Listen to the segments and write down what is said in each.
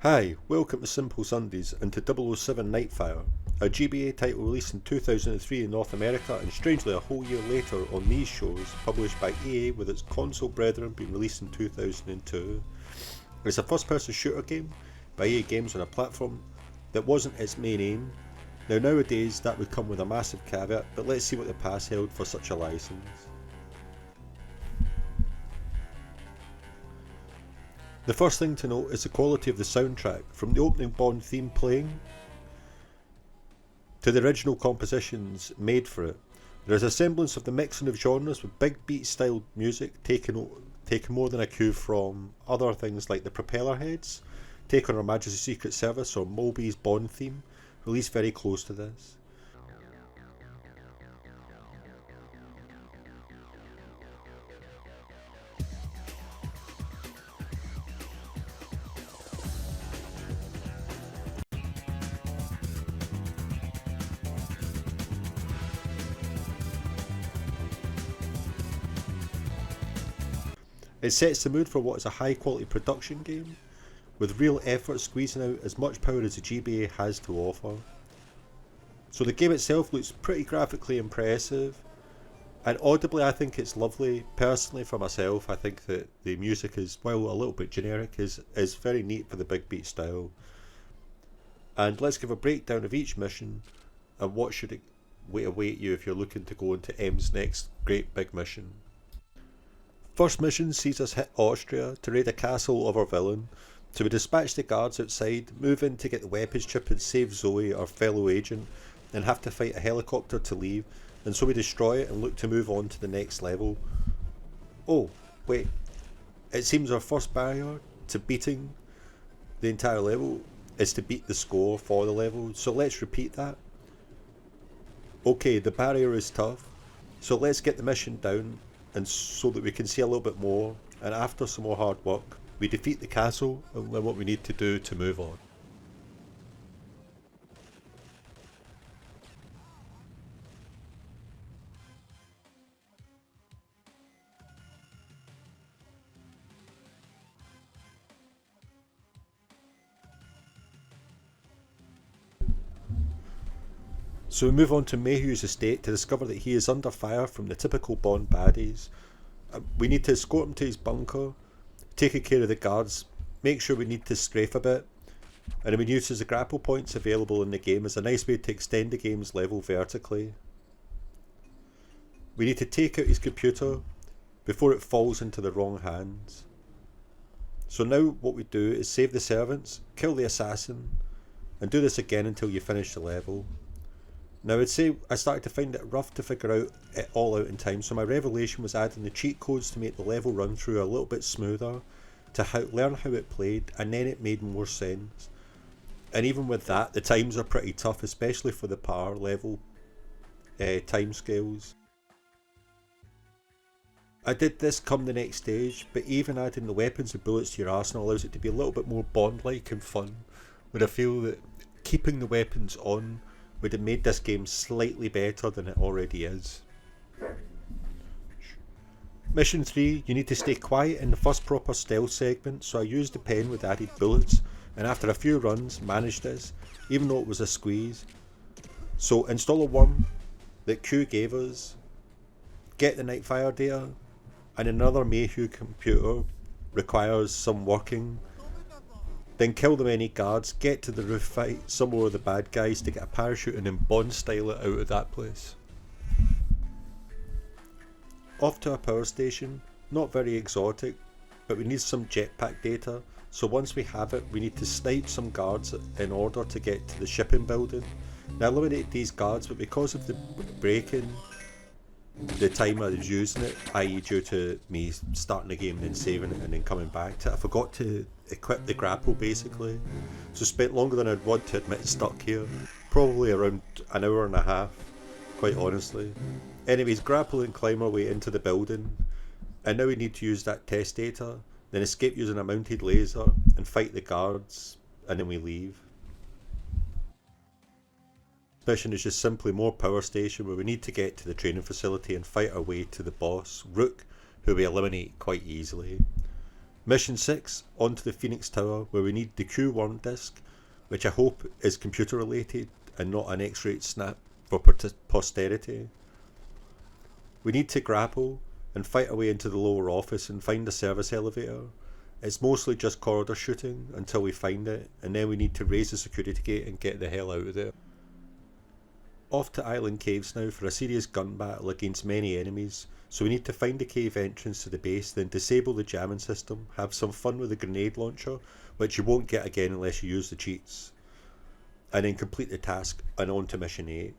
Hi, welcome to Simple Sundays and to 007 Nightfire, a GBA title released in 2003 in North America and strangely a whole year later on these shows, published by EA with its console brethren being released in 2002. It's a first person shooter game by EA Games on a platform that wasn't its main aim. Now nowadays that would come with a massive caveat, but let's see what the past held for such a license. The first thing to note is the quality of the soundtrack, from the opening Bond theme playing to the original compositions made for it. There is a semblance of the mixing of genres with big beat style music taken more than a cue from other things like the Propeller Heads, Take on Her Majesty's Secret Service or Moby's Bond theme, released very close to this. It sets the mood for what is a high quality production game, with real effort squeezing out as much power as the GBA has to offer. So the game itself looks pretty graphically impressive, and audibly I think it's lovely. Personally for myself, I think that the music is, while a little bit generic, is very neat for the big beat style. And let's give a breakdown of each mission and what should it await you if you're looking to go into M's next great big mission. First mission sees us hit Austria to raid a castle of our villain, so we dispatch the guards outside, move in to get the weapons chip and save Zoe, our fellow agent, and have to fight a helicopter to leave, and so we destroy it and look to move on to the next level. Oh, wait, it seems our first barrier to beating the entire level is to beat the score for the level, so let's repeat that. Okay, the barrier is tough, so let's get the mission down and so that we can see a little bit more, and after some more hard work we defeat the castle and learn what we need to do to move on. So we move on to Mayhew's estate to discover that he is under fire from the typical Bond baddies. We need to escort him to his bunker, taking care of the guards, make sure we need to strafe a bit, and we use the grapple points available in the game as a nice way to extend the game's level vertically. We need to take out his computer before it falls into the wrong hands. So now what we do is save the servants, kill the assassin, and do this again until you finish the level. Now I'd say I started to find it rough to figure it all out in time, so my revelation was adding the cheat codes to make the level run through a little bit smoother, to learn how it played, and then it made more sense. And even with that, the times are pretty tough, especially for the power level timescales. I did this come the next stage, but even adding the weapons and bullets to your arsenal allows it to be a little bit more Bond-like and fun, where I feel that keeping the weapons on would have made this game slightly better than it already is. Mission 3, you need to stay quiet in the first proper stealth segment, so I used the pen with added bullets, and after a few runs managed this, even though it was a squeeze. So install a worm that Q gave us, get the Nightfire data, and another Mayhew computer requires some working. Then kill the many guards, get to the roof fight some more of the bad guys to get a parachute and then Bond style it out of that place. Off to a power station, not very exotic, but we need some jetpack data, so once we have it we need to snipe some guards in order to get to the shipping building. Now I eliminated these guards, but because of the break-in, the time I was using it, i.e. due to me starting the game and then saving it and then coming back to it, I forgot to equip the grapple basically, so spent longer than I'd want to admit stuck here, probably around an hour and a half, quite honestly. Anyways, grapple and climb our way into the building, and now we need to use that test data, then escape using a mounted laser and fight the guards, and then we leave. Mission is just simply more power station where we need to get to the training facility and fight our way to the boss, Rook, who we eliminate quite easily. Mission 6, onto the Phoenix Tower, where we need the Q1 disc, which I hope is computer related and not an X-ray snap for posterity. We need to grapple and fight our way into the lower office and find a service elevator. It's mostly just corridor shooting until we find it, and then we need to raise the security gate and get the hell out of there. Off to Island Caves now for a serious gun battle against many enemies, so we need to find the cave entrance to the base, then disable the jamming system, have some fun with the grenade launcher, which you won't get again unless you use the cheats, and then complete the task and on to mission 8.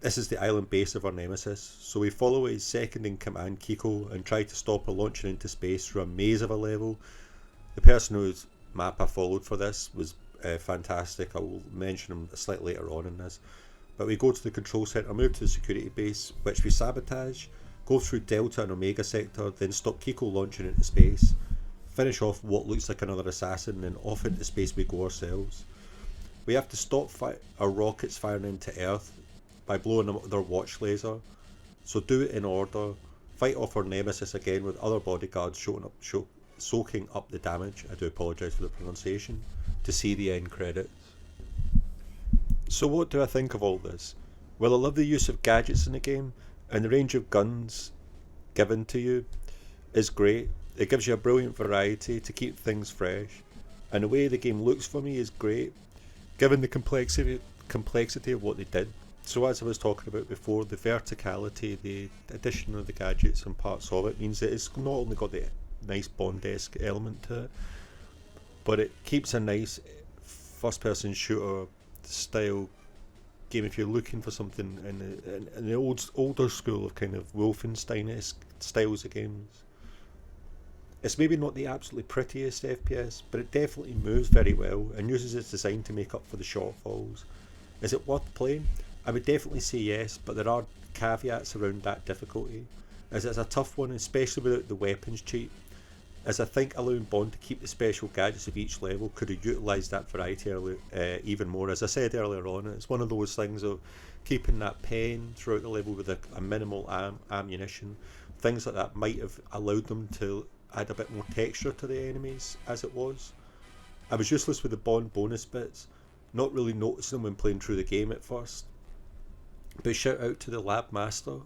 This is the island base of our nemesis, so we follow his second in command Kiko and try to stop her launching into space through a maze of a level. The person whose map I followed for this was fantastic. I will mention him slightly later on in this. But we go to the control centre, move to the security base, which we sabotage, go through Delta and Omega sector, then stop Kiko launching into space, finish off what looks like another assassin, and then off into space we go ourselves. We have to stop our rockets firing into Earth by blowing them with their watch laser, so do it in order, fight off our nemesis again with other bodyguards soaking up the damage, I do apologise for the pronunciation, to see the end credits. So what do I think of all this? Well, I love the use of gadgets in the game, and the range of guns given to you is great. It gives you a brilliant variety to keep things fresh, and the way the game looks for me is great, given the complexity of what they did. So as I was talking about before, the verticality, the addition of the gadgets and parts of it means that it's not only got the nice Bond-esque element to it, but it keeps a nice first-person shooter style game if you're looking for something in the older school of kind of Wolfenstein-esque styles of games. It's maybe not the absolutely prettiest FPS, but it definitely moves very well and uses its design to make up for the shortfalls. Is it worth playing? I would definitely say yes, but there are caveats around that difficulty, as it's a tough one, especially without the weapons cheat, as I think allowing Bond to keep the special gadgets of each level could have utilised that variety even more. As I said earlier on, it's one of those things of keeping that pen throughout the level with a minimal ammunition. Things like that might have allowed them to add a bit more texture to the enemies as it was. I was useless with the Bond bonus bits, not really noticing them when playing through the game at first. But shout out to the lab master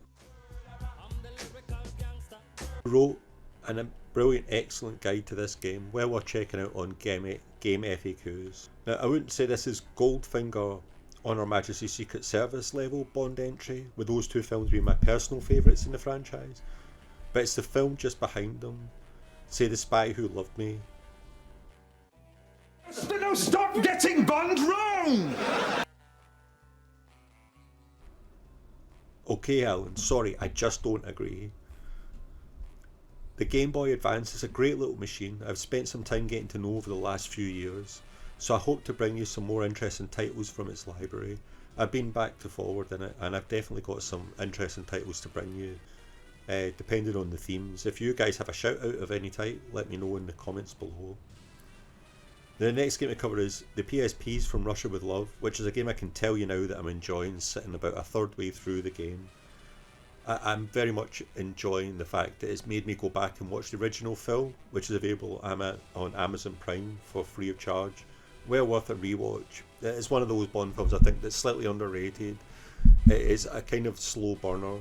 who wrote a brilliant, excellent guide to this game, well worth checking out on Game FAQs. Now, I wouldn't say this is Goldfinger on Her Majesty's Secret Service level Bond entry, with those two films being my personal favourites in the franchise, but it's the film just behind them, say The Spy Who Loved Me. No, stop getting Bond wrong! Okay, Alan, sorry, I just don't agree. The Game Boy Advance is a great little machine I've spent some time getting to know over the last few years, so I hope to bring you some more interesting titles from its library. I've been back to forward in it, and I've definitely got some interesting titles to bring you, depending on the themes. If you guys have a shout out of any type, let me know in the comments below. The next game to cover is the PSP's From Russia With Love, which is a game I can tell you now that I'm enjoying, sitting about a third way through the game. I'm very much enjoying the fact that it's made me go back and watch the original film, which is available on Amazon Prime for free of charge. Well worth a rewatch. It's one of those Bond films I think that's slightly underrated. It is a kind of slow burner,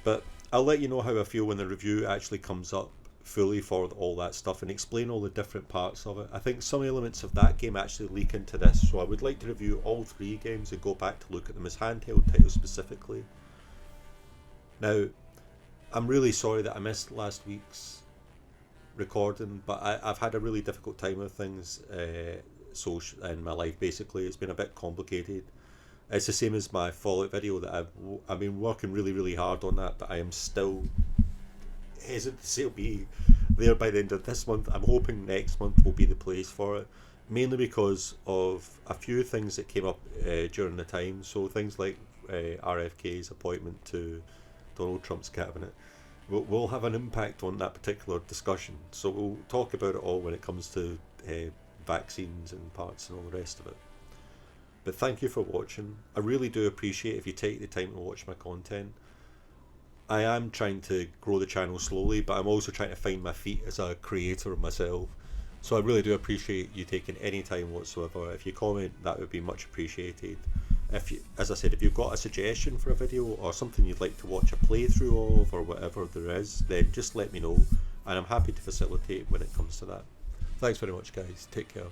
but I'll let you know how I feel when the review actually comes up fully for all that stuff and explain all the different parts of it. I think some elements of that game actually leak into this, so I would like to review all three games and go back to look at them as handheld titles specifically. Now, I'm really sorry that I missed last week's recording, but I've had a really difficult time with things in my life. Basically, it's been a bit complicated. It's the same as my Fallout video that I've been working really hard on that, but I am still hesitant to say it'll be there by the end of this month. I'm hoping next month will be the place for it, mainly because of a few things that came up during the time. So things like RFK's appointment to Donald Trump's cabinet will have an impact on that particular discussion. So we'll talk about it all when it comes to vaccines and parts and all the rest of it. But thank you for watching. I really do appreciate if you take the time to watch my content. I am trying to grow the channel slowly, but I'm also trying to find my feet as a creator myself. So I really do appreciate you taking any time whatsoever. If you comment, that would be much appreciated. If you, as I said, if you've got a suggestion for a video or something you'd like to watch a playthrough of or whatever there is, then just let me know, and I'm happy to facilitate when it comes to that. Thanks very much, guys. Take care.